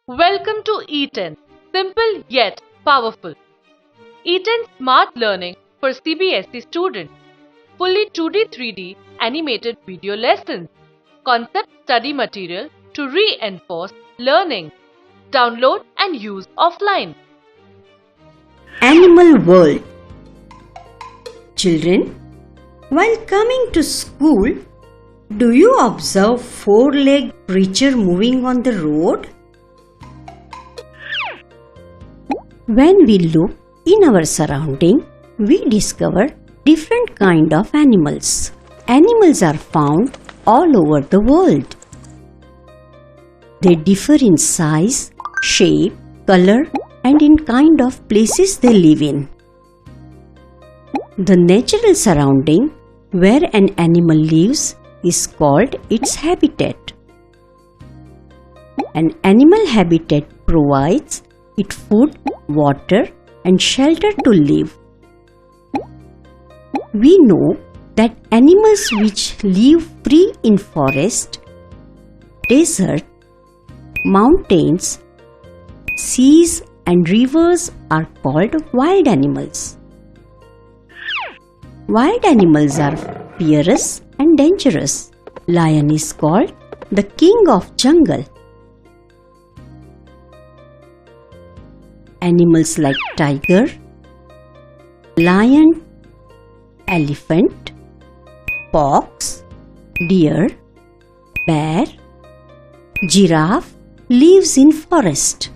Welcome to eTEN, simple yet powerful. eTEN Smart Learning for CBSE students. Fully 2D 3D animated video lessons. Concept study material to reinforce learning. Download and use offline. Animal World. Children, while coming to school, do you observe four-legged creature moving on the road? When we look in our surrounding, we discover different kind of animals. Animals are found all over the world. They differ in size, shape, color, and in kind of places they live in. The natural surrounding where an animal lives is called its habitat. An animal habitat provides it food, water, and shelter to live. We know that animals which live free in forest, desert, mountains, seas, and rivers are called wild animals. Wild animals are fierce and dangerous. Lion is called the king of jungle. Animals like tiger, lion, elephant, fox, deer, bear, giraffe lives in forest.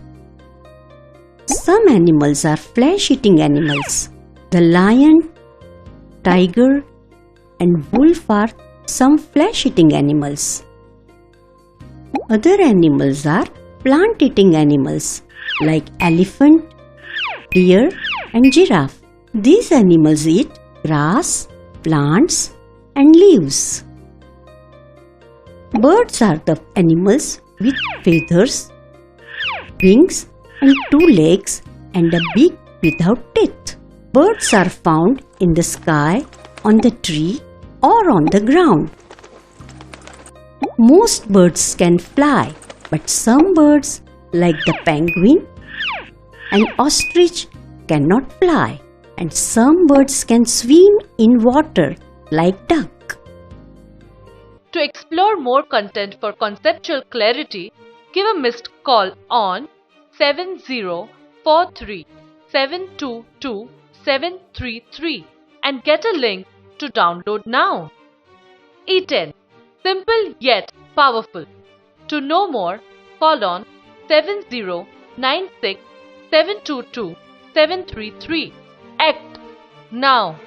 Some animals are flesh-eating animals. The lion, tiger, and wolf are some flesh-eating animals. Other animals are plant-eating animals like elephant, deer, and giraffe. These animals eat grass, plants, and leaves. Birds are the animals with feathers, wings, and two legs and a beak without teeth. Birds are found in the sky, on the tree, or on the ground. Most birds can fly, but some birds, like the penguin and ostrich, cannot fly, and some birds can swim in water, like duck. To explore more content for conceptual clarity, give a missed call on 7043 722 733 and get a link to download now. eTEN, simple yet powerful. To know more, call on 7096 722 733. Act now.